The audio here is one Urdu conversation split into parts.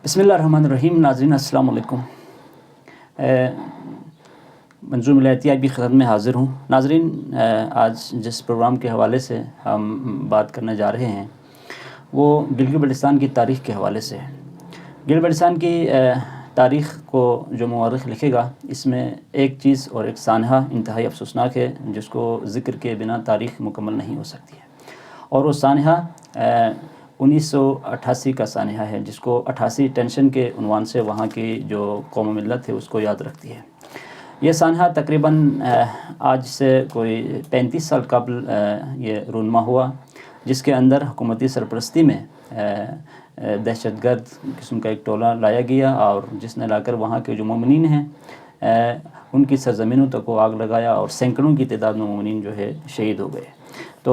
بسم اللہ الرحمن الرحیم. ناظرین السلام علیکم. منظور ملایتی آج بھی خدمت میں حاضر ہوں. ناظرین, آج جس پروگرام کے حوالے سے ہم بات کرنے جا رہے ہیں وہ گلگت بلتستان کی تاریخ کے حوالے سے ہے. گلگت بلتستان کی تاریخ کو جو مورخ لکھے گا, اس میں ایک چیز اور ایک سانحہ انتہائی افسوسناک ہے جس کو ذکر کے بنا تاریخ مکمل نہیں ہو سکتی ہے, اور وہ سانحہ 1988 کا سانحہ ہے, جس کو 88 ٹینشن کے عنوان سے وہاں کی جو قوم و ملت ہے اس کو یاد رکھتی ہے. یہ سانحہ تقریباً آج سے کوئی 35 سال قبل یہ رونما ہوا, جس کے اندر حکومتی سرپرستی میں دہشت گرد قسم کا ایک ٹولہ لایا گیا, اور جس نے لا کر وہاں کے جو مومنین ہیں ان کی سرزمینوں تک وہ آگ لگایا, اور سینکڑوں کی تعداد میں مومنین جو ہے شہید ہو گئے. تو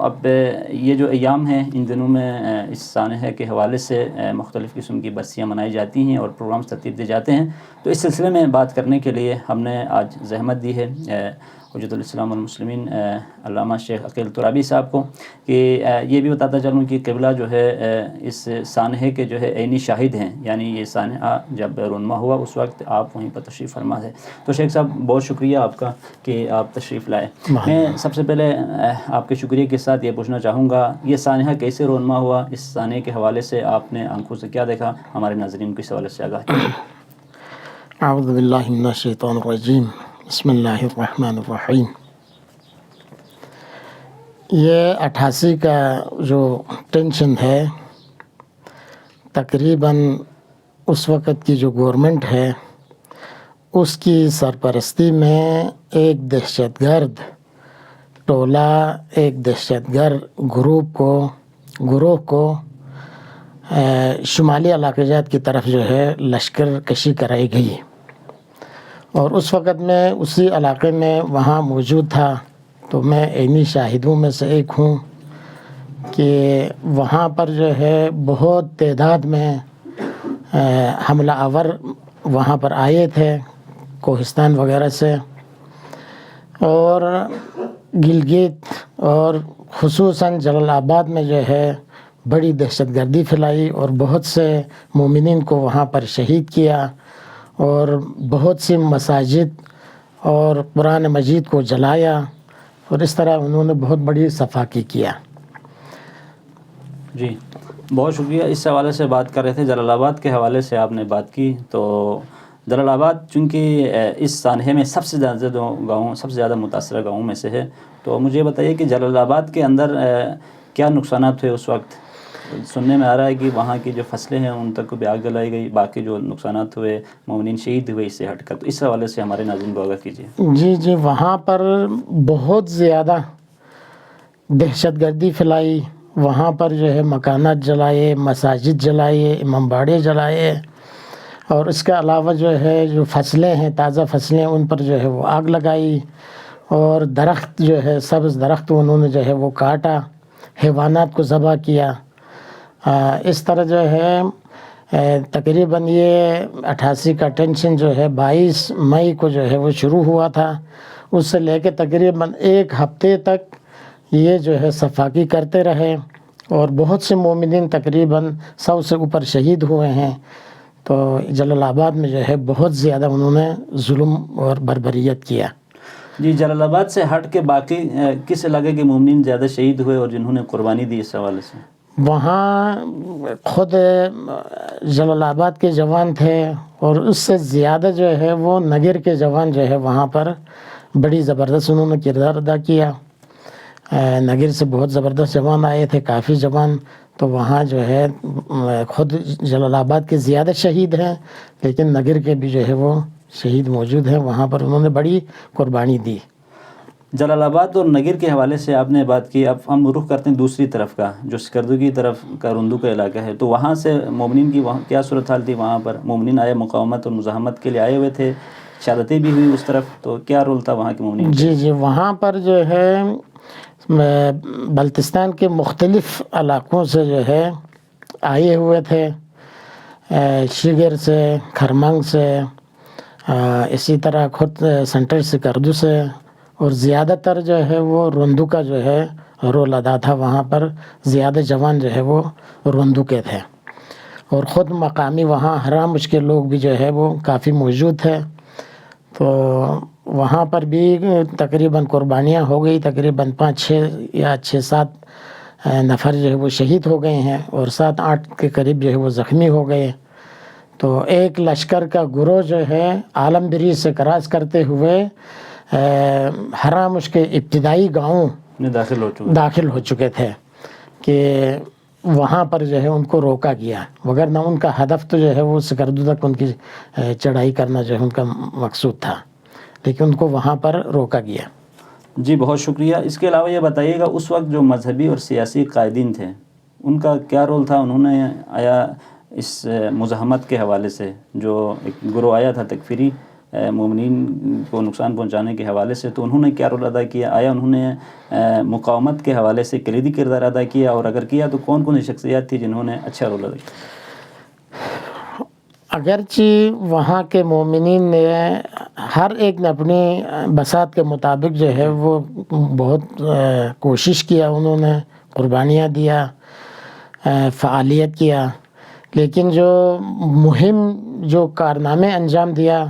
اب یہ جو ایام ہیں ان دنوں میں اس سانحے کے حوالے سے مختلف قسم کی برسیاں منائی جاتی ہیں اور پروگرامز ترتیب دیے جاتے ہیں. تو اس سلسلے میں بات کرنے کے لیے ہم نے آج زحمت دی ہے حجت الاسلام والمسلمین علامہ شیخ عقیل ترابی صاحب کو, کہ یہ بھی بتاتا چلوں کہ قبلہ جو ہے اس سانحے کے جو ہے عینی شاہد ہیں, یعنی یہ سانحہ جب رونما ہوا اس وقت آپ وہیں پر تشریف فرما تھے. تو شیخ صاحب بہت شکریہ آپ کا کہ آپ تشریف لائے. میں سب سے پہلے آپ کے شکریہ کے ساتھ یہ پوچھنا چاہوں گا, یہ سانحہ کیسے رونما ہوا؟ اس سانحے کے حوالے سے آپ نے آنکھوں سے کیا دیکھا؟ ہمارے ناظرین کو اس حوالے سے آگاہ کیجیے. اعوذ باللہ من الشیطان الرجیم. بسم اللہ الرحمن الرحیم. یہ 88 کا جو ٹینشن ہے, تقریباً اس وقت کی جو گورنمنٹ ہے اس کی سرپرستی میں ایک دہشت گرد ٹولہ, ایک دہشت گرد گروہ کو شمالی علاقہ جات کی طرف جو ہے لشکر کشی کرائی گئی, اور اس وقت میں اسی علاقے میں وہاں موجود تھا. تو میں عینی شاہدوں میں سے ایک ہوں کہ وہاں پر جو ہے بہت تعداد میں حملہ آور وہاں پر آئے تھے کوہستان وغیرہ سے, اور گلگت اور خصوصاً جلال آباد میں جو ہے بڑی دہشت گردی پھیلائی, اور بہت سے مومنین کو وہاں پر شہید کیا, اور بہت سی مساجد اور قرآن مجید کو جلایا, اور اس طرح انہوں نے بہت بڑی صفاقی کیا. جی بہت شکریہ. اس حوالے سے بات کر رہے تھے, جلال آباد کے حوالے سے آپ نے بات کی. تو جلال آباد چونکہ اس سانحے میں سب سے زیادہ متاثرہ گاؤں میں سے ہے, تو مجھے بتائیے کہ جلال آباد کے اندر کیا نقصانات ہوئے اس وقت؟ سننے میں آ رہا ہے کہ وہاں کی جو فصلیں ہیں ان تک بھی آگ جلائی گئی, باقی جو نقصانات ہوئے مومنین شہید ہوئے اس سے ہٹ کر. تو اس حوالے سے ہمارے ناظرین کو آگاہ کیجیے. جی وہاں پر بہت زیادہ دہشت گردی پھیلائی. وہاں پر جو ہے مکانات جلائے, مساجد جلائے, امام باڑے جلائے, اور اس کے علاوہ جو ہے جو فصلیں ہیں, تازہ فصلیں, ان پر جو ہے وہ آگ لگائی, اور درخت جو ہے سبز درخت انہوں نے جو ہے وہ کاٹا, حیوانات کو ذبح کیا. اس طرح جو ہے تقریباً یہ 88 کا ٹینشن جو ہے 22 مئی کو جو ہے وہ شروع ہوا تھا. اس سے لے کے تقریباً ایک ہفتے تک یہ جو ہے صفاقی کرتے رہے, اور بہت سے مومنین تقریباً 100 سے اوپر شہید ہوئے ہیں. تو جلال آباد میں جو ہے بہت زیادہ انہوں نے ظلم اور بربریت کیا. جی جلال آباد سے ہٹ کے باقی کس علاقے کے مومنین زیادہ شہید ہوئے اور جنہوں نے قربانی دی اس حوالے سے؟ وہاں خود جلال آباد کے جوان تھے, اور اس سے زیادہ جو ہے وہ نگر کے جوان جو ہے وہاں پر بڑی زبردست انہوں نے کردار ادا کیا. نگر سے بہت زبردست جوان آئے تھے, کافی جوان. تو وہاں جو ہے خود جلال آباد کے زیادہ شہید ہیں, لیکن نگر کے بھی جو ہے وہ شہید موجود ہیں. وہاں پر انہوں نے بڑی قربانی دی. جلال آباد اور نگر کے حوالے سے آپ نے بات کی. اب ہم رخ کرتے ہیں دوسری طرف کا, جو سکردو کی طرف کا رندو کا علاقہ ہے. تو وہاں سے مومنین کی وہاں کیا صورتحال تھی؟ وہاں پر مومنین آئے, مقاومت اور مزاحمت کے لیے آئے ہوئے تھے, شہادتیں بھی ہوئی اس طرف. تو کیا رول تھا وہاں کے مومنین؟ جی وہاں پر جو ہے بلتستان کے مختلف علاقوں سے جو ہے آئے ہوئے تھے, شگر سے, کھرمنگ سے, اسی طرح خود سینٹر سکردو سے, اور زیادہ تر جو ہے وہ رندو کا جو ہے رول ادا تھا. وہاں پر زیادہ جوان جو ہے وہ رندو کے تھے. اور خود مقامی وہاں حرامش کے لوگ بھی جو ہے وہ کافی موجود تھے. تو وہاں پر بھی تقریباً قربانیاں ہو گئی، تقریباً 6-7 نفر جو ہے وہ شہید ہو گئے ہیں اور 7-8 کے قریب جو ہے وہ زخمی ہو گئے. تو ایک لشکر کا گروہ جو ہے عالم بریج سے کراس کرتے ہوئے حرامش کے ابتدائی گاؤں میں داخل ہو چکے تھے کہ وہاں پر جو ہے ان کو روکا گیا، وگرنہ ان کا ہدف تو جو ہے وہ سکردو تک ان کی چڑھائی کرنا جو ہے ان کا مقصود تھا، لیکن ان کو وہاں پر روکا گیا. جی بہت شکریہ. اس کے علاوہ یہ بتائیے گا اس وقت جو مذہبی اور سیاسی قائدین تھے ان کا کیا رول تھا؟ انہوں نے آیا اس مزاحمت کے حوالے سے جو ایک گروہ آیا تھا تکفیری مومنین کو نقصان پہنچانے کے حوالے سے، تو انہوں نے کیا رول ادا کیا؟ آیا انہوں نے مقاومت کے حوالے سے کلیدی کردار ادا کیا، اور اگر کیا تو کون کون سی شخصیات تھی جنہوں نے اچھا رول ادا کیا؟ اگرچہ وہاں کے مومنین نے ہر ایک نے اپنی بساط کے مطابق جو ہے وہ بہت کوشش کیا، انہوں نے قربانیاں دیا، فعالیت کیا، لیکن جو مہم جو کارنامے انجام دیا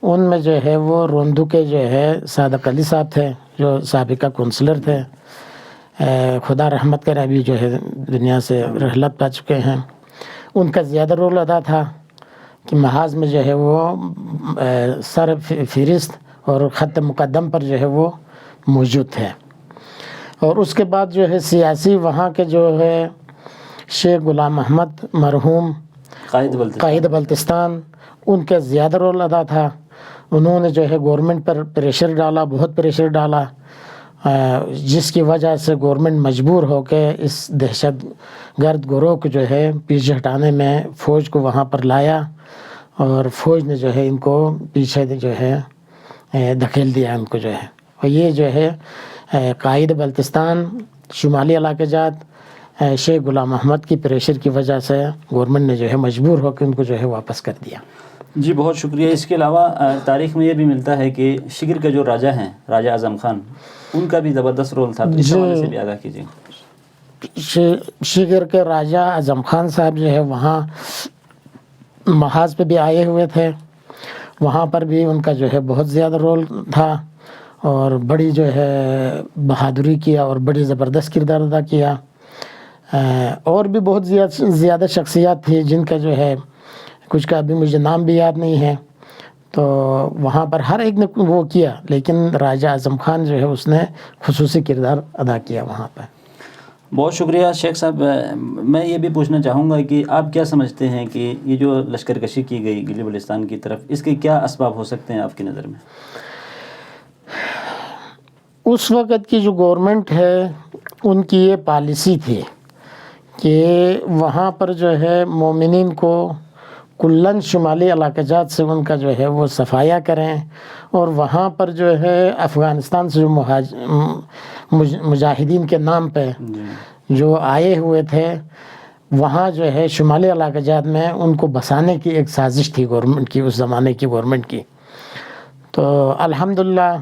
ان میں جو ہے وہ روندو کے جو ہے صادق علی صاحب تھے جو سابقہ کونسلر تھے، خدا رحمت کرے ابھی جو ہے دنیا سے رحلت پا چکے ہیں. ان کا زیادہ رول ادا تھا کہ محاذ میں جو ہے وہ سر فہرست اور خط مقدم پر جو ہے وہ موجود تھے. اور اس کے بعد جو ہے سیاسی وہاں کے جو ہے شیخ غلام احمد مرحوم قائد بلتستان، ان کا زیادہ رول ادا تھا. انہوں نے جو ہے گورنمنٹ پر پریشر ڈالا، بہت پریشر ڈالا، جس کی وجہ سے گورنمنٹ مجبور ہو کے اس دہشت گرد گروہ کو جو ہے پیچھے ہٹانے میں فوج کو وہاں پر لایا، اور فوج نے جو ہے ان کو پیچھے جو ہے دھکیل دیا ان کو جو ہے. اور یہ جو ہے قائد بلتستان شمالی علاقہ جات شیخ غلام احمد کی پریشر کی وجہ سے گورنمنٹ نے جو ہے مجبور ہو کے ان کو جو ہے واپس کر دیا. جی بہت شکریہ. اس کے علاوہ تاریخ میں یہ بھی ملتا ہے کہ شگر کے جو راجہ ہیں راجہ اعظم خان، ان کا بھی زبردست رول تھا، اس حوالے سے بھی آگاہ کیجیے. شگر کے راجہ اعظم خان صاحب جو ہے وہاں محاذ پہ بھی آئے ہوئے تھے، وہاں پر بھی ان کا جو ہے بہت زیادہ رول تھا اور بڑی جو ہے بہادری کیا اور بڑی زبردست کردار ادا کیا. اور بھی بہت زیادہ شخصیات تھی جن کا جو ہے کچھ کا ابھی مجھے نام بھی یاد نہیں ہے. تو وہاں پر ہر ایک نے وہ کیا، لیکن راجہ اعظم خان جو ہے اس نے خصوصی کردار ادا کیا وہاں پہ. بہت شکریہ شیخ صاحب. میں یہ بھی پوچھنا چاہوں گا کہ آپ کیا سمجھتے ہیں کہ یہ جو لشکر کشی کی گئی گلگت بلتستان کی طرف، اس کے کیا اسباب ہو سکتے ہیں آپ کی نظر میں؟ اس وقت کی جو گورنمنٹ ہے ان کی یہ پالیسی تھی کہ وہاں پر جو ہے مومنین کو کلن شمالی علاقہ جات سے ان کا جو ہے وہ صفایا کریں، اور وہاں پر جو ہے افغانستان سے جو مجاہدین کے نام پہ جو آئے ہوئے تھے وہاں جو ہے شمالی علاقہ جات میں ان کو بسانے کی ایک سازش تھی گورنمنٹ کی، اس زمانے کی گورنمنٹ کی. تو الحمدللہ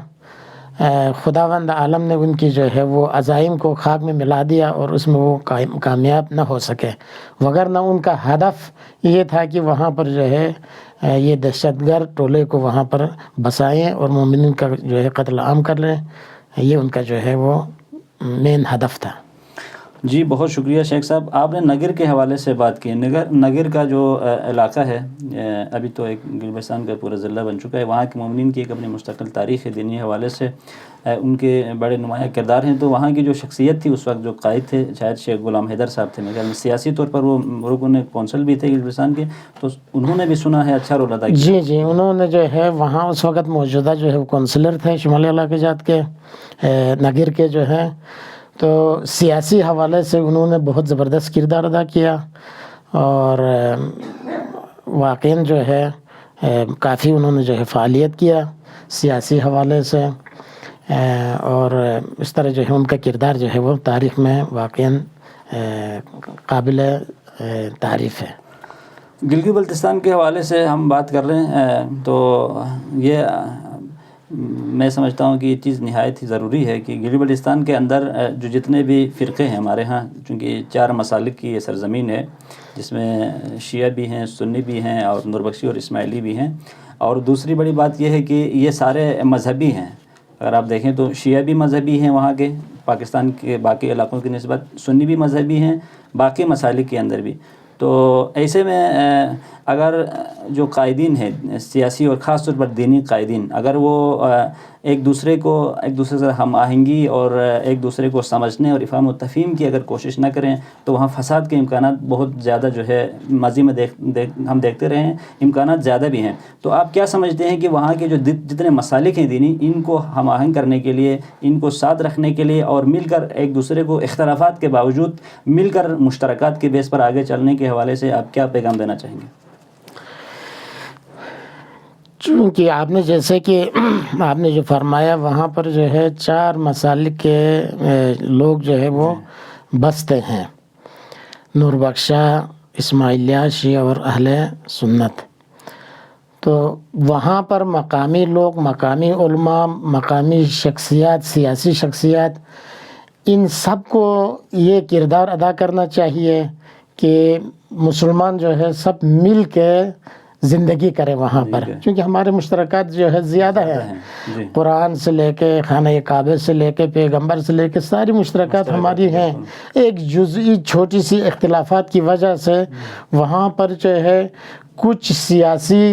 خداوند عالم نے ان کی جو ہے وہ عزائم کو خاک میں ملا دیا اور اس میں وہ کامیاب نہ ہو سکے، وگرنہ ان کا ہدف یہ تھا کہ وہاں پر جو ہے یہ دہشت گرد ٹولے کو وہاں پر بسائیں اور مومنین کا جو ہے قتل عام کر لیں. یہ ان کا جو ہے وہ مین ہدف تھا. جی بہت شکریہ شیخ صاحب. آپ نے نگر کے حوالے سے بات کی. نگر کا جو علاقہ ہے ابھی تو ایک گلگت بلتستان کا پورا ضلع بن چکا ہے. وہاں کے مومنین کی ایک اپنی مستقل تاریخ ہے، دینی حوالے سے ان کے بڑے نمایاں کردار ہیں. تو وہاں کی جو شخصیت تھی اس وقت جو قائد تھے شاید شیخ غلام حیدر صاحب تھے، میرے خیال میں سیاسی طور پر وہ رکن کونسل بھی تھے گلگت بلتستان کے، تو انہوں نے بھی سنا ہے اچھا رول ادا کیا. جی انہوں نے جو ہے وہاں اس وقت موجودہ جو ہے وہ کونسلر تھے شمالی علاقہ جات کے نگر کے جو ہیں. تو سیاسی حوالے سے انہوں نے بہت زبردست کردار ادا کیا اور واقعاً جو ہے کافی انہوں نے جو ہے فعالیت کیا سیاسی حوالے سے، اور اس طرح جو ہے ان کا کردار جو ہے وہ تاریخ میں واقعاً قابل تعریف ہے. گلگت بلتستان کے حوالے سے ہم بات کر رہے ہیں تو یہ میں سمجھتا ہوں کہ یہ چیز نہایت ہی ضروری ہے کہ گلگت بلتستان کے اندر جو جتنے بھی فرقے ہیں ہمارے ہاں، چونکہ 4 مسالک کی یہ سرزمین ہے، جس میں شیعہ بھی ہیں، سنی بھی ہیں، اور نوربخشی اور اسماعیلی بھی ہیں، اور دوسری بڑی بات یہ ہے کہ یہ سارے مذہبی ہیں۔ اگر آپ دیکھیں تو شیعہ بھی مذہبی ہیں وہاں کے، پاکستان کے باقی علاقوں کی نسبت، سنی بھی مذہبی ہیں باقی مسالک کے اندر بھی۔ تو ایسے میں اگر جو قائدین ہیں سیاسی اور خاص طور پر دینی قائدین، اگر وہ ایک دوسرے سے ہم آہنگی اور ایک دوسرے کو سمجھنے اور افہام و تفہیم کی اگر کوشش نہ کریں تو وہاں فساد کے امکانات بہت زیادہ جو ہے ماضی میں ہم دیکھتے رہے ہیں، امکانات زیادہ بھی ہیں۔ تو آپ کیا سمجھتے ہیں کہ وہاں کے جو جتنے مسالک ہیں دینی، ان کو ہم آہنگ کرنے کے لیے، ان کو ساتھ رکھنے کے لیے اور مل کر ایک دوسرے کو اختلافات کے باوجود مل کر مشترکات کے بیس پر آگے چلنے کے حوالے سے آپ کیا پیغام دینا چاہیں گے؟ چونکہ آپ نے جیسے کہ آپ نے جو فرمایا، وہاں پر جو ہے 4 مسالک کے لوگ جو ہے وہ بستے ہیں، نوربخشہ، اسماعیلیہ، شیعہ اور اہل سنت۔ تو وہاں پر مقامی لوگ، مقامی علماء، مقامی شخصیات، سیاسی شخصیات، ان سب کو یہ کردار ادا کرنا چاہیے کہ مسلمان جو ہے سب مل کے زندگی کرے وہاں پر، کیونکہ ہمارے مشترکات جو ہے زیادہ ہیں، قرآن سے لے کے خانہ کعبہ سے لے کے پیغمبر سے لے کے ساری مشترکات ہماری ہیں۔ ایک جزئی چھوٹی سی اختلافات کی وجہ سے وہاں پر جو ہے کچھ سیاسی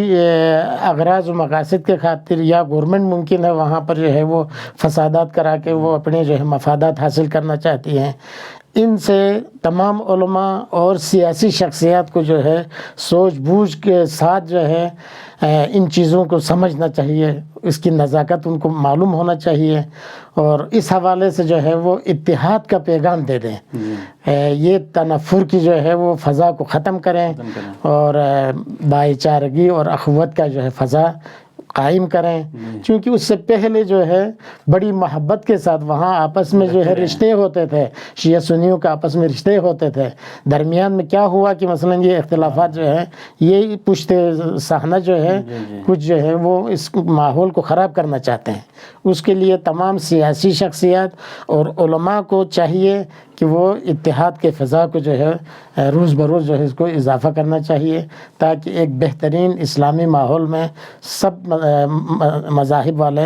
اغراض و مقاصد کے خاطر یا گورنمنٹ ممکن ہے وہاں پر جو ہے وہ فسادات کرا کے وہ اپنے جو ہے مفادات حاصل کرنا چاہتی ہیں۔ ان سے تمام علماء اور سیاسی شخصیات کو جو ہے سوچ بوجھ کے ساتھ جو ہے ان چیزوں کو سمجھنا چاہیے، اس کی نزاکت ان کو معلوم ہونا چاہیے، اور اس حوالے سے جو ہے وہ اتحاد کا پیغام دے دیں، یہ تنفر کی جو ہے وہ فضا کو ختم کریں اور بھائی چارگی اور اخوت کا جو ہے فضا قائم کریں، چونکہ اس سے پہلے جو ہے بڑی محبت کے ساتھ وہاں آپس میں جو ہے رشتے ہوتے تھے، شیعہ سنیوں کا آپس میں رشتے ہوتے تھے۔ درمیان میں کیا ہوا کہ مثلا یہ اختلافات جو ہے یہ پشت صحنہ جو ہے کچھ جو ہے وہ اس ماحول کو خراب کرنا چاہتے ہیں۔ اس کے لیے تمام سیاسی شخصیات اور علماء کو چاہیے کہ وہ اتحاد کے فضا کو جو ہے روز بروز جو ہے اس کو اضافہ کرنا چاہیے، تاکہ ایک بہترین اسلامی ماحول میں سب مذاہب والے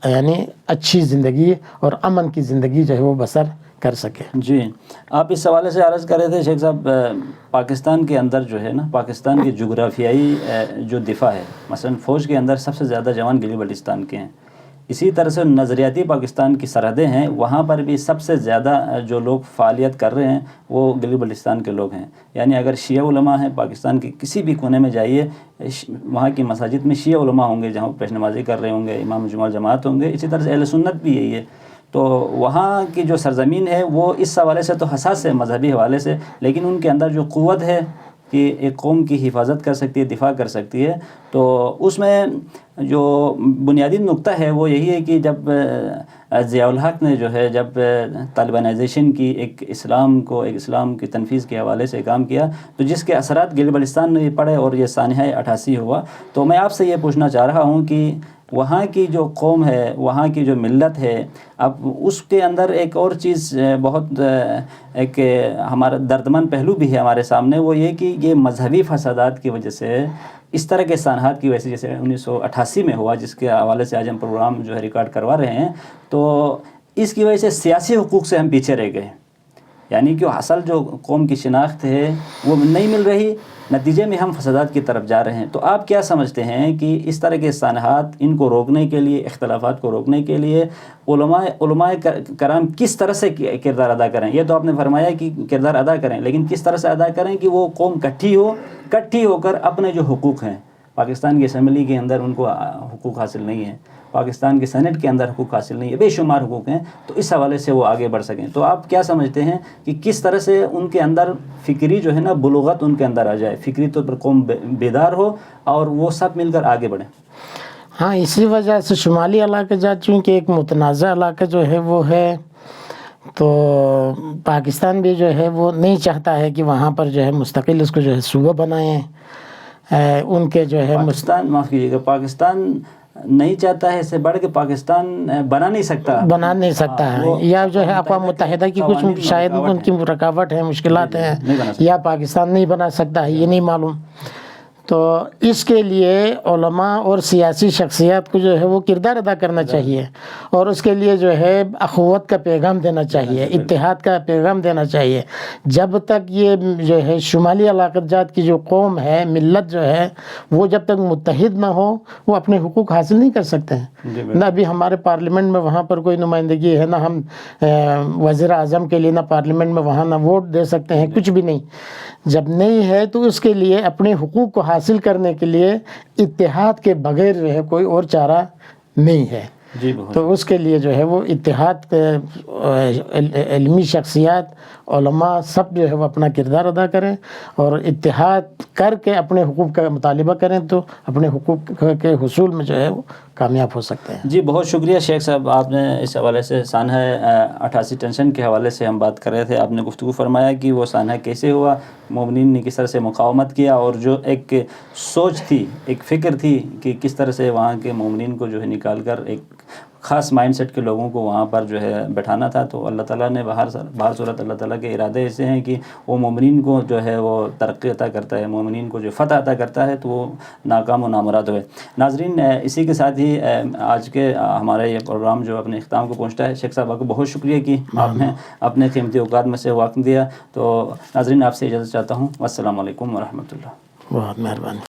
یعنی اچھی زندگی اور امن کی زندگی جو ہے وہ بسر کر سکے۔ جی، آپ اس حوالے سے عرض کر رہے تھے شیخ صاحب، پاکستان کے اندر جو ہے نا، پاکستان کی جغرافیائی جو دفاع ہے، مثلا فوج کے اندر سب سے زیادہ جوان گلگت بلتستان کے ہیں، اسی طرح سے نظریاتی پاکستان کی سرحدیں ہیں، وہاں پر بھی سب سے زیادہ جو لوگ فعالیت کر رہے ہیں وہ گلگت بلتستان کے لوگ ہیں۔ یعنی اگر شیعہ علماء ہیں پاکستان کے کسی بھی کونے میں جائیے، وہاں کی مساجد میں شیعہ علماء ہوں گے جہاں پیش نمازی کر رہے ہوں گے، امام جمعہ جماعت ہوں گے، اسی طرح سے اہل سنت بھی یہی ہے۔ تو وہاں کی جو سرزمین ہے وہ اس حوالے سے تو حساس ہے مذہبی حوالے سے، لیکن ان کے اندر جو قوت ہے کہ ایک قوم کی حفاظت کر سکتی ہے، دفاع کر سکتی ہے، تو اس میں جو بنیادی نقطہ ہے وہ یہی ہے کہ جب ضیاء الحق نے جو ہے جب طالبانائزیشن کی ایک اسلام کی تنفیذ کے حوالے سے کام کیا، تو جس کے اثرات گلگت بلتستان میں پڑے اور یہ سانحہ 88 ہوا، تو میں آپ سے یہ پوچھنا چاہ رہا ہوں کہ وہاں کی جو قوم ہے، وہاں کی جو ملت ہے، اب اس کے اندر ایک اور چیز بہت ایک ہمارا دردمند پہلو بھی ہے ہمارے سامنے، وہ یہ کہ یہ مذہبی فسادات کی وجہ سے، اس طرح کے سانحات کی وجہ سے جیسے 1988 میں ہوا، جس کے حوالے سے آج ہم پروگرام جو ہے ریکارڈ کروا رہے ہیں، تو اس کی وجہ سے سیاسی حقوق سے ہم پیچھے رہ گئے، یعنی کہ اصل جو قوم کی شناخت ہے وہ نہیں مل رہی، نتیجے میں ہم فسادات کی طرف جا رہے ہیں۔ تو آپ کیا سمجھتے ہیں کہ اس طرح کے سانحات ان کو روکنے کے لیے، اختلافات کو روکنے کے لیے علماء کرام کس طرح سے کردار ادا کریں؟ یہ تو آپ نے فرمایا کہ کردار ادا کریں، لیکن کس طرح سے ادا کریں کہ وہ قوم کٹھی ہو کر اپنے جو حقوق ہیں، پاکستان کی اسمبلی کے اندر ان کو حقوق حاصل نہیں ہیں، پاکستان کے سینٹ کے اندر حقوق حاصل نہیں ہے، بے شمار حقوق ہیں، تو اس حوالے سے وہ آگے بڑھ سکیں۔ تو آپ کیا سمجھتے ہیں کہ کس طرح سے ان کے اندر فکری جو ہے نا بلوغت ان کے اندر آ جائے، فکری طور پر قوم بیدار ہو اور وہ سب مل کر آگے بڑھیں؟ ہاں، اسی وجہ سے شمالی علاقے چونکہ ایک متنازع علاقہ جو ہے وہ ہے، تو پاکستان بھی جو ہے وہ نہیں چاہتا ہے کہ وہاں پر جو ہے مستقل اس کو جو ہے صوبہ بنائیں، ان کے جو ہے پاکستان، معاف کیجیے گا، پاکستان نہیں چاہتا ہے، اس سے بڑھ کے پاکستان بنا نہیں سکتا ہے، یا جو ہے اقوام متحدہ کی کچھ شاید ان کی رکاوٹ ہے، مشکلات ہیں، یا پاکستان نہیں بنا سکتا ہے، یہ نہیں معلوم. تو اس کے لیے علماء اور سیاسی شخصیات کو جو ہے وہ کردار ادا کرنا چاہیے، اور اس کے لیے جو ہے اخوت کا پیغام دینا چاہیے، اتحاد کا پیغام دینا چاہیے. جب تک یہ جو ہے شمالی علاقہ جات کی جو قوم ہے، ملت جو ہے، وہ جب تک متحد نہ ہو وہ اپنے حقوق حاصل نہیں کر سکتے ہیں. نہ ابھی ہمارے پارلیمنٹ میں وہاں پر کوئی نمائندگی ہے، نہ ہم وزیر اعظم کے لیے نہ پارلیمنٹ میں وہاں نہ ووٹ دے سکتے ہیں، کچھ بھی نہیں. جب نہیں ہے تو اس کے لیے اپنے حقوق کو حاصل کرنے کے لیے اتحاد کے بغیر جو ہے کوئی اور چارہ نہیں ہے. تو اس کے لیے جو ہے وہ اتحاد، علمی شخصیات، علماء سب جو ہے وہ اپنا کردار ادا کریں اور اتحاد کر کے اپنے حقوق کا مطالبہ کریں، تو اپنے حقوق کے حصول میں جو ہے وہ کامیاب ہو سکتے ہیں. جی بہت شکریہ شیخ صاحب، آپ نے اس حوالے سے سانحہ 88 ٹینشن کے حوالے سے ہم بات کر رہے تھے. آپ نے گفتگو فرمایا کہ وہ سانحہ کیسے ہوا، مومنین نے کس طرح سے مقاومت کیا، اور جو ایک سوچ تھی، ایک فکر تھی کہ کس طرح سے وہاں کے مومنین کو جو ہے نکال کر ایک خاص مائنڈ سیٹ کے لوگوں کو وہاں پر جو ہے بٹھانا تھا. تو اللہ تعالیٰ نے بہر صورت اللہ تعالیٰ کے ارادے ایسے ہیں کہ وہ مومنین کو جو ہے وہ ترقی عطا کرتا ہے، مومنین کو جو فتح عطا کرتا ہے، تو وہ ناکام و نامراد ہوئے. ناظرین، اسی کے ساتھ ہی آج کے ہمارا یہ پروگرام جو اپنے اختتام کو پہنچتا ہے. شیخ صاحب آپ کو بہت شکریہ کہ آپ نے اپنے قیمتی اوقات میں سے وقت دیا. تو ناظرین، آپ سے اجازت چاہتا ہوں. السلام علیکم ورحمۃ اللہ. بہت مہربانی.